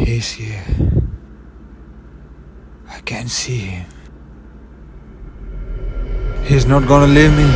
He's here. I can see him. He's not gonna leave me.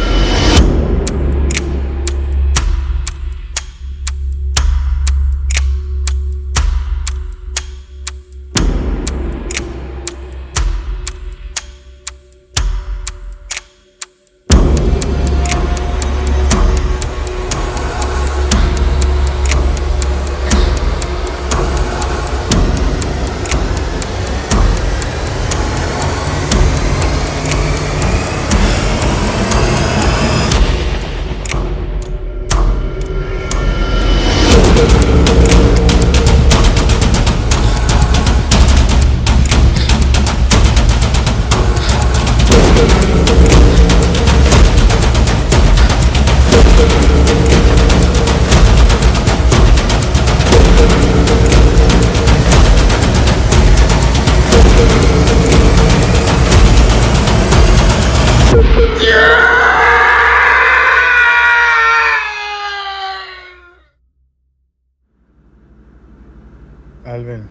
Alvin,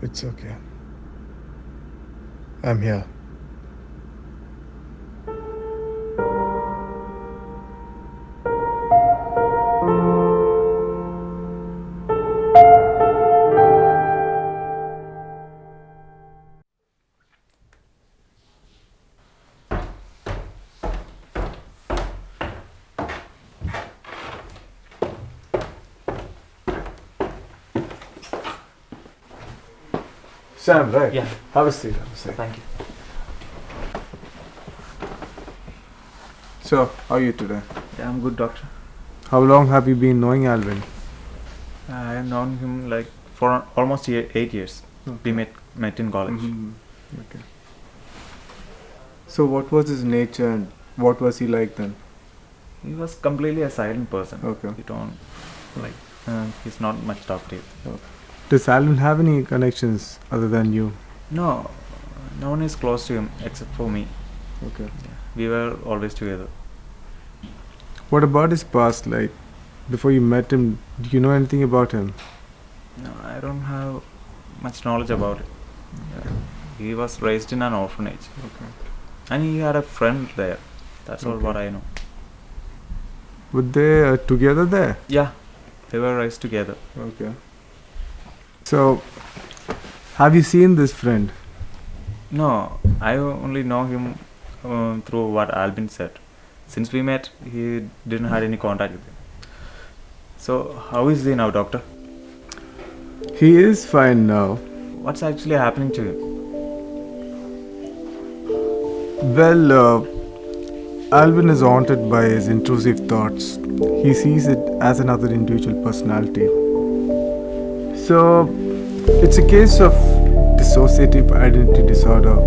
it's okay. I'm here. Sam, right? Yeah. Have a seat. Have a seat. Thank you. So, how are you today? Yeah, I'm good, doctor. How long have you been knowing Alvin? I have known him like for almost 8 years. We met in college. Mm-hmm. Okay. So, what was his nature and what was he like then? He was completely a silent person. Okay. He don't like. He's not much talkative. Okay. Does Alvin have any connections other than you? No, no one is close to him except for me. Okay. Yeah. We were always together. What about his past? Like, before you met him, do you know anything about him? No, I don't have much knowledge about it. Yeah. He was raised in an orphanage. Okay. And he had a friend there. That's all what I know. Were they together there? Yeah, they were raised together. Okay. So, have you seen this friend? No, I only know him through what Albin said. Since we met, he didn't have any contact with him. So, how is he now, doctor? He is fine now. What's actually happening to him? Well, Alvin is haunted by his intrusive thoughts. He sees it as another individual personality. So, it's a case of dissociative identity disorder.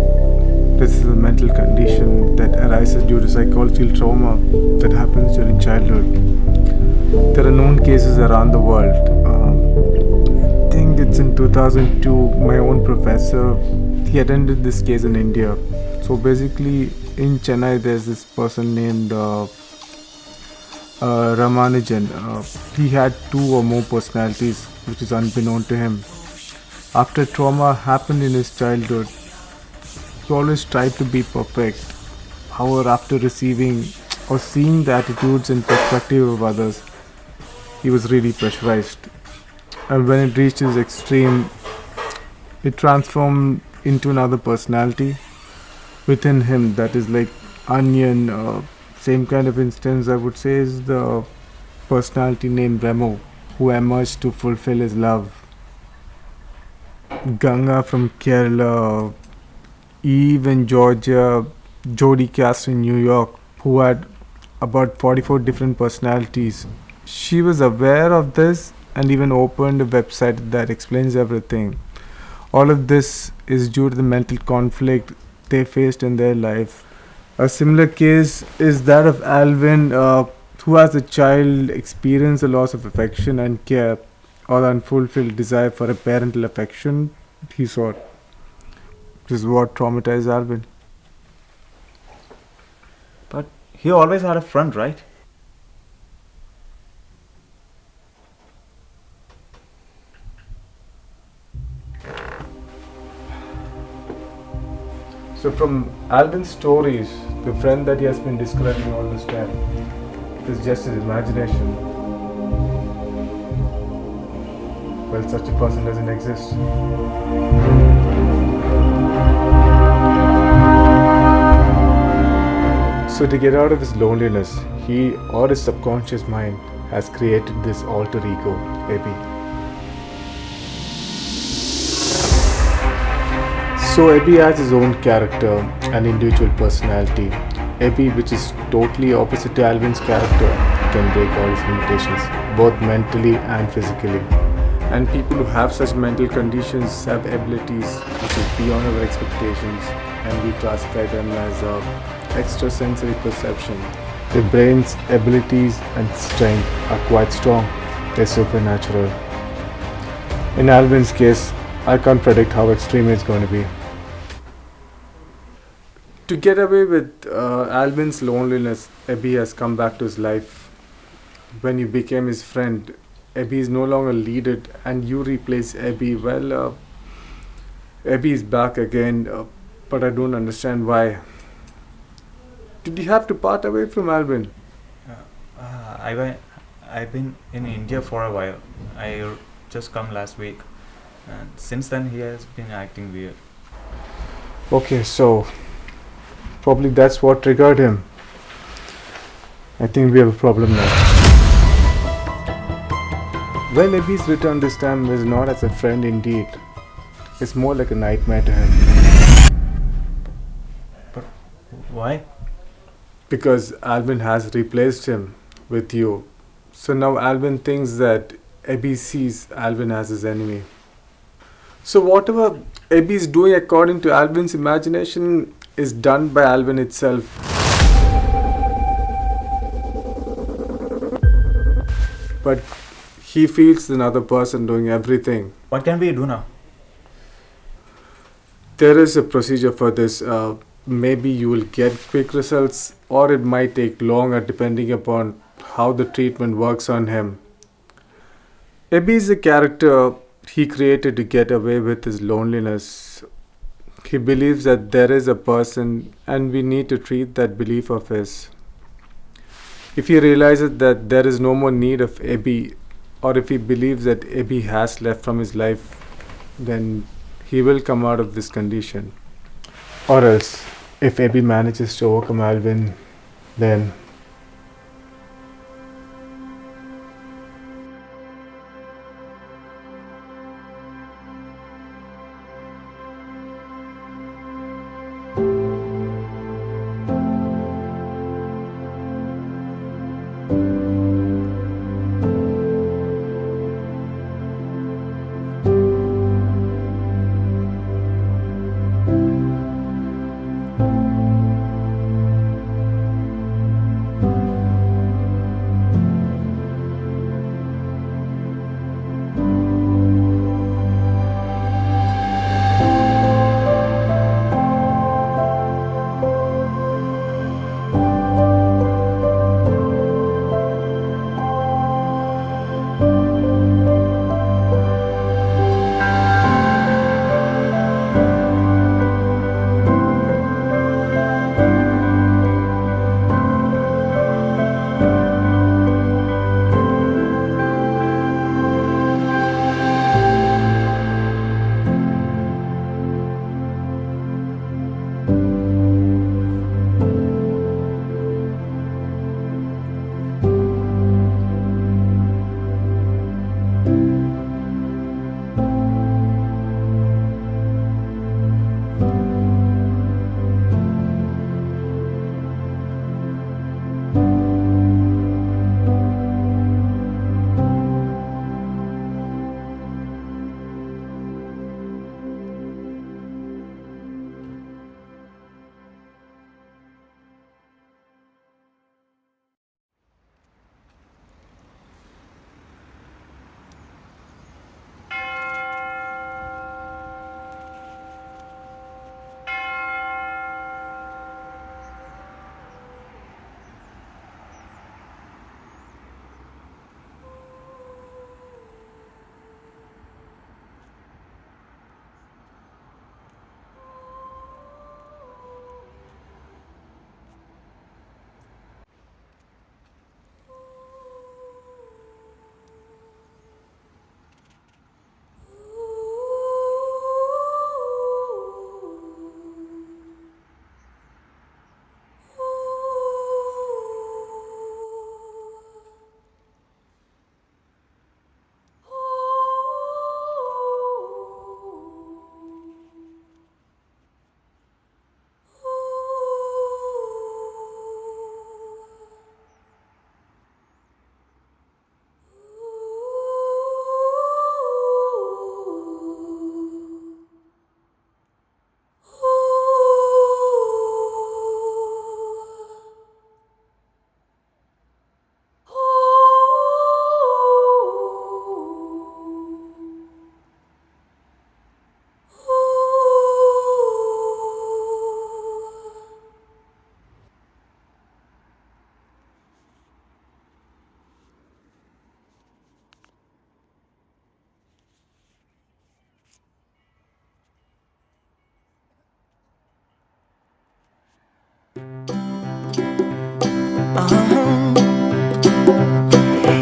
This is a mental condition that arises due to psychological trauma that happens during childhood. There are known cases around the world. I think it's in 2002, my own professor, he attended this case in India. So basically, in Chennai, there's this person named Ramanujan. He had 2 or more personalities, which is unbeknown to him. After trauma happened in his childhood, he always tried to be perfect. However, after receiving or seeing the attitudes and perspective of others, he was really pressurized. And when it reached its extreme, it transformed into another personality within him that is like Anniyan. Same kind of instance I would say is the personality named Remo, who emerged to fulfill his love. Ganga from Kerala, Eve in Georgia, Jodie Cast in New York, who had about 44 different personalities. She was aware of this and even opened a website that explains everything. All of this is due to the mental conflict they faced in their life. A similar case is that of Alvin, who as a child experienced a loss of affection and care or unfulfilled desire for a parental affection he sought. This is what traumatized Alvin. But he always had a friend, right? So from Alvin's stories, the friend that he has been describing all this time is just his imagination. Well, such a person doesn't exist. So to get out of his loneliness, he or his subconscious mind has created this alter ego, Aeby. So Aeby has his own character and individual personality. Aeby, which is totally opposite to Alvin's character, can break all his limitations, both mentally and physically. And people who have such mental conditions have abilities which is beyond our expectations, and we classify them as extrasensory perception. Their brain's abilities and strength are quite strong. They're supernatural. In Alvin's case, I can't predict how extreme it's going to be. To get away with Alvin's loneliness, Aeby has come back to his life. When you became his friend, Aeby is no longer leaded and you replace Aeby. Well, Aeby is back again, but I don't understand why. Did you have to part away from Alvin? I've been in India for a while. I just come last week, and since then he has been acting weird. Okay, so probably that's what triggered him. I think we have a problem now. Well, Aby's return this time is not as a friend indeed. It's more like a nightmare to him. But why? Because Alvin has replaced him with you. So now Alvin thinks that Aeby sees Alvin as his enemy. So whatever Aeby is doing according to Alvin's imagination is done by Alvin itself. But he feels another person doing everything. What can we do now? There is a procedure for this. Maybe you will get quick results, or it might take longer depending upon how the treatment works on him. Aeby is a character he created to get away with his loneliness. He believes that there is a person and we need to treat that belief of his. If he realizes that there is no more need of Aeby, or if he believes that Aeby has left from his life, then he will come out of this condition. Or else, if Aeby manages to overcome Alvin, then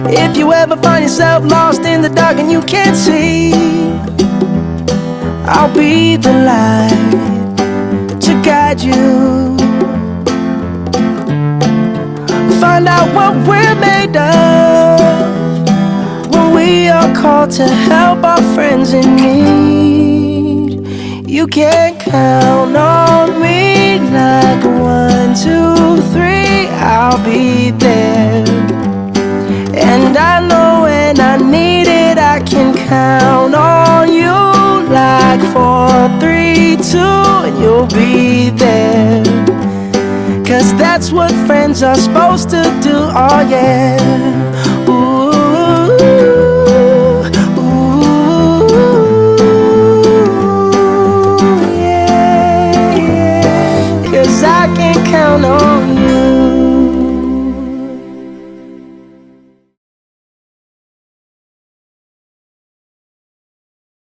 If you ever find yourself lost in the dark and you can't see, I'll be the light to guide you. Find out what we're made of when we are called to help our friends in need. You can count on me like 1, 2, 3, I'll be there. And I know when I need it, I can count on you like 4, 3, 2, and you'll be there. 'Cause that's what friends are supposed to do, oh yeah.